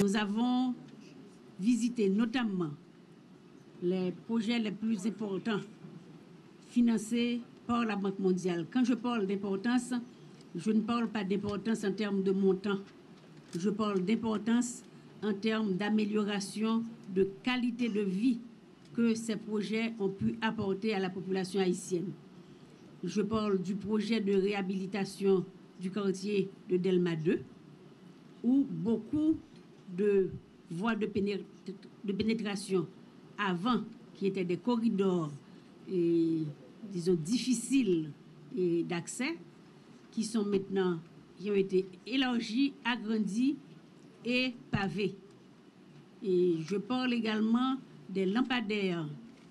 Nous avons visité notamment les projets les plus importants financés par la Banque mondiale. Quand je parle d'importance, je ne parle pas d'importance en termes de montant. Je parle d'importance en termes d'amélioration de qualité de vie que ces projets ont pu apporter à la population haïtienne. Je parle du projet de réhabilitation du quartier de Delma 2, où beaucoup de voies de pénétration avant, qui étaient des corridors, disons, difficiles d'accès, qui sont maintenant, qui ont été élargis, agrandis et pavés. Et je parle également des lampadaires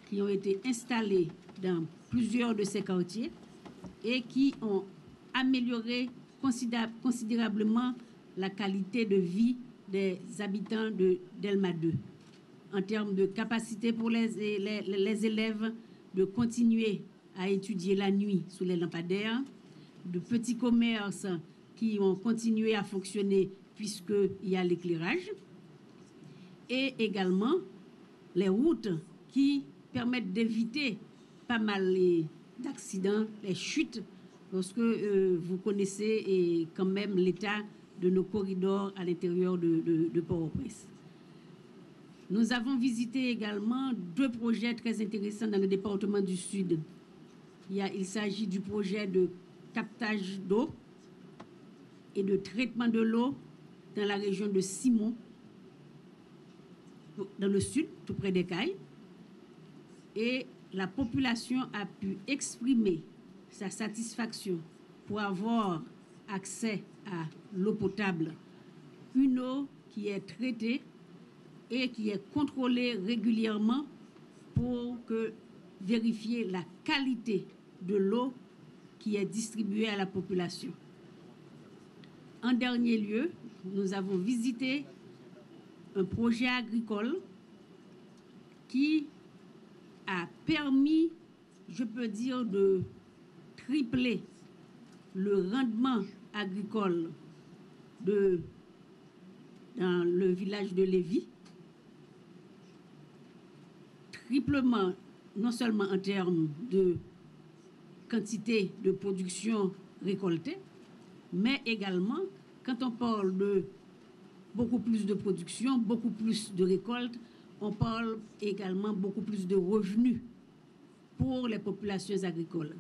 qui ont été installés dans plusieurs de ces quartiers et qui ont amélioré considérablement la qualité de vie des habitants de Delma 2, en termes de capacité pour les élèves de continuer à étudier la nuit sous les lampadaires, de petits commerces qui ont continué à fonctionner puisqu'il y a l'éclairage, et également les routes qui permettent d'éviter pas mal d'accidents, les chutes, lorsque vous connaissez quand même l'état de nos corridors à l'intérieur de Port-au-Prince. Nous avons visité également 2 projets très intéressants dans le département du Sud. Il s'agit du projet de captage d'eau et de traitement de l'eau dans la région de Simon, dans le sud, tout près des Cayes. Et la population a pu exprimer sa satisfaction pour avoir accès à l'eau potable, une eau qui est traitée et qui est contrôlée régulièrement pour vérifier la qualité de l'eau qui est distribuée à la population. En dernier lieu, nous avons visité un projet agricole qui a permis, je peux dire, de tripler le rendement agricole dans le village de Lévis. Triplement, non seulement en termes de quantité de production récoltée, mais également, quand on parle de beaucoup plus de production, beaucoup plus de récoltes, on parle également beaucoup plus de revenus pour les populations agricoles.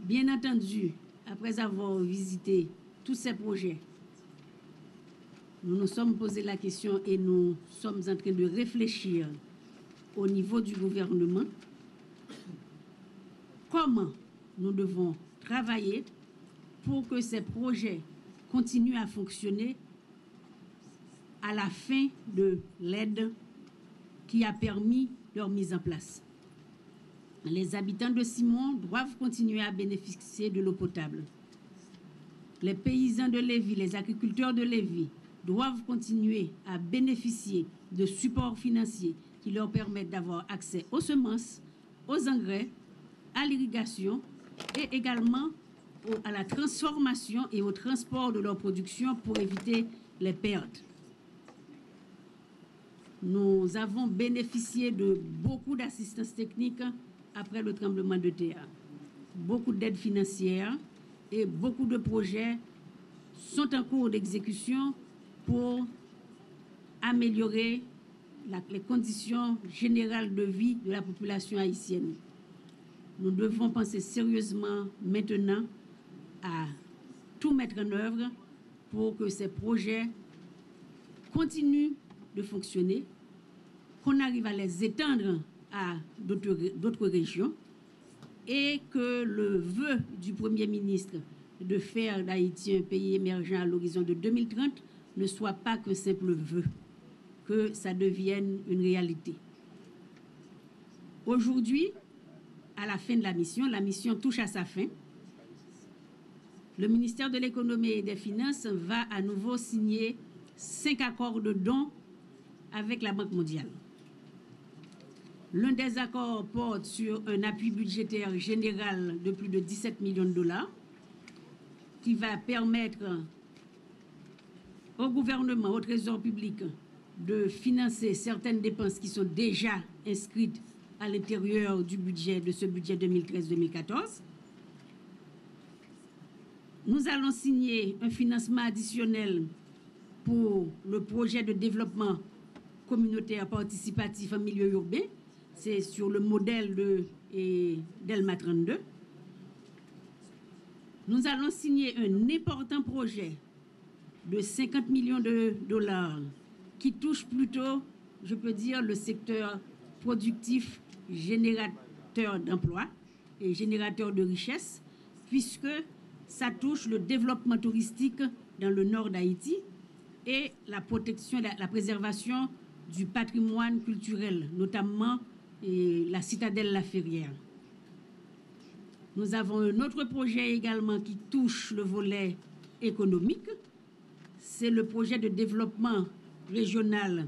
Bien entendu, après avoir visité tous ces projets, nous nous sommes posé la question et nous sommes en train de réfléchir au niveau du gouvernement comment nous devons travailler pour que ces projets continuent à fonctionner à la fin de l'aide qui a permis leur mise en place. Les habitants de Simon doivent continuer à bénéficier de l'eau potable. Les paysans de Lévis, les agriculteurs de Lévis doivent continuer à bénéficier de supports financiers qui leur permettent d'avoir accès aux semences, aux engrais, à l'irrigation et également à la transformation et au transport de leur production pour éviter les pertes. Nous avons bénéficié de beaucoup d'assistance technique après le tremblement de terre. Beaucoup d'aides financières et beaucoup de projets sont en cours d'exécution pour améliorer les conditions générales de vie de la population haïtienne. Nous devons penser sérieusement maintenant à tout mettre en œuvre pour que ces projets continuent de fonctionner, qu'on arrive à les étendre à d'autres régions et que le vœu du Premier ministre de faire d'Haïti un pays émergent à l'horizon de 2030 ne soit pas qu'un simple vœu, que ça devienne une réalité. Aujourd'hui, à la fin de la mission touche à sa fin. Le ministère de l'Économie et des Finances va à nouveau signer 5 accords de dons avec la Banque mondiale. L'un des accords porte sur un appui budgétaire général de plus de 17 millions de dollars qui va permettre au gouvernement, au trésor public, de financer certaines dépenses qui sont déjà inscrites à l'intérieur du budget, de ce budget 2013-2014. Nous allons signer un financement additionnel pour le projet de développement communautaire participatif en milieu urbain. C'est sur le modèle de d'Elma 32. Nous allons signer un important projet de 50 millions de dollars qui touche plutôt, je peux dire, le secteur productif générateur d'emplois et générateur de richesses, puisque ça touche le développement touristique dans le nord d'Haïti et la protection, la préservation du patrimoine culturel, notamment la citadelle La Ferrière. Nous avons un autre projet également qui touche le volet économique. C'est le projet de développement régional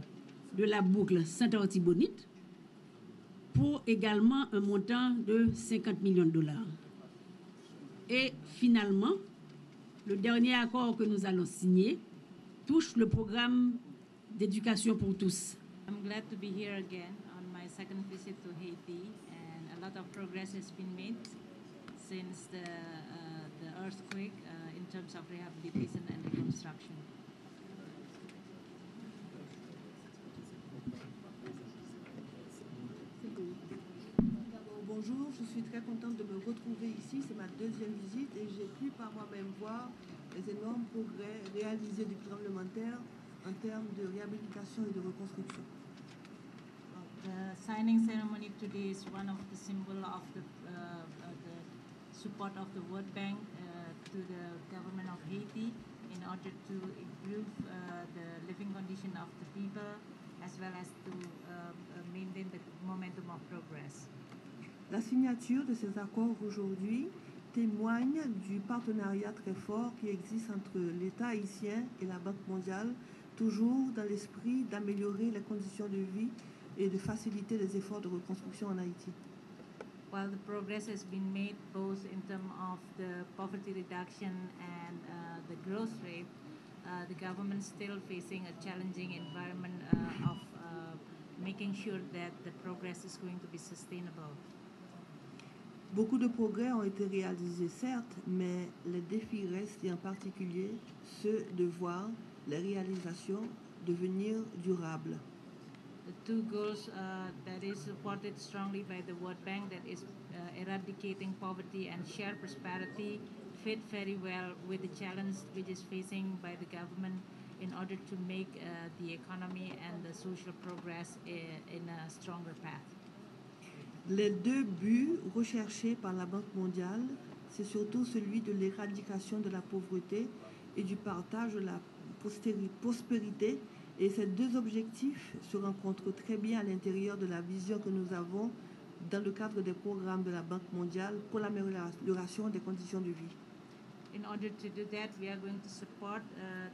de la boucle Saint-Artibonite pour également un montant de 50 millions de dollars. Et finalement, le dernier accord que nous allons signer touche le programme d'éducation pour tous. I'm glad to be here again on my second visit to Haiti, and a lot of progress has been made since the earthquake in terms of rehabilitation and reconstruction. Bonjour, je suis très contente de me retrouver ici. C'est ma deuxième visite et j'ai pu par moi-même voir les énormes progrès réalisés du parlementaire en termes de réhabilitation et de reconstruction. The signing ceremony today is one of the symbols of the support of the World Bank to the government of Haiti in order to improve the living condition of the people as well as to maintain the momentum of progress. La signature de ces accords aujourd'hui témoigne du partenariat très fort qui existe entre l'État haïtien et la Banque mondiale, toujours dans l'esprit d'améliorer les conditions de vie et de faciliter les efforts de reconstruction en Haïti. While the progress has been made both in terms of the poverty reduction and the growth rate, the government is still facing a challenging environment of making sure that the progress is going to be sustainable. Beaucoup de progrès ont été réalisés, certes, mais les défis restent, et en particulier ceux de voir les réalisations devenir durables. The two goals that is supported strongly by the World Bank, that is eradicating poverty and shared prosperity, fit very well with the challenge which is facing by the government in order to make the economy and the social progress in a stronger path. Les deux buts recherchés par la Banque mondiale, c'est surtout celui de l'éradication de la pauvreté et du partage de la prospérité. Et ces deux objectifs se rencontrent très bien à l'intérieur de la vision que nous avons dans le cadre des programmes de la Banque mondiale pour l'amélioration des conditions de vie. In order to do that, we are going to support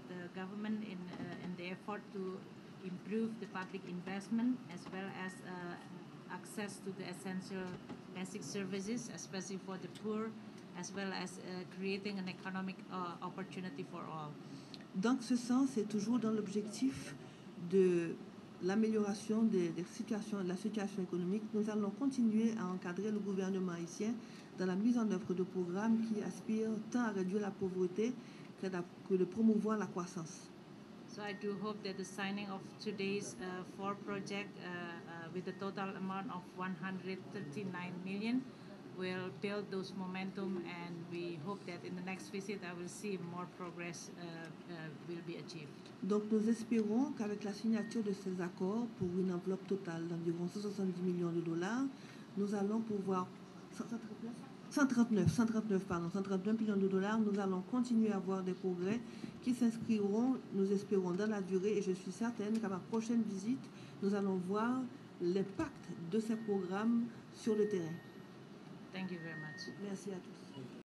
the government in the effort to improve the public investment as well as access to the essential basic services, especially for the poor, as well as creating an economic opportunity for all. Dans ce sens, c'est toujours dans l'objectif de l'amélioration de la situation économique. Nous allons continuer à encadrer le gouvernement haïtien dans la mise en œuvre de programmes qui aspirent tant à réduire la pauvreté que de promouvoir la croissance. So I do hope that the signing of today's 4 projects with a total amount of 139 million will build those momentum, and we hope that in the next visit I will see more progress will be achieved. Donc nous espérons qu'avec la signature de ces accords pour une enveloppe totale d'environ 170 millions de dollars, nous allons pouvoir 139 millions de dollars, nous allons continuer à avoir des progrès qui s'inscriront, nous espérons, dans la durée, et je suis certaine qu'à ma prochaine visite, nous allons voir l'impact de ces programmes sur le terrain. Thank you very much. Merci à tous.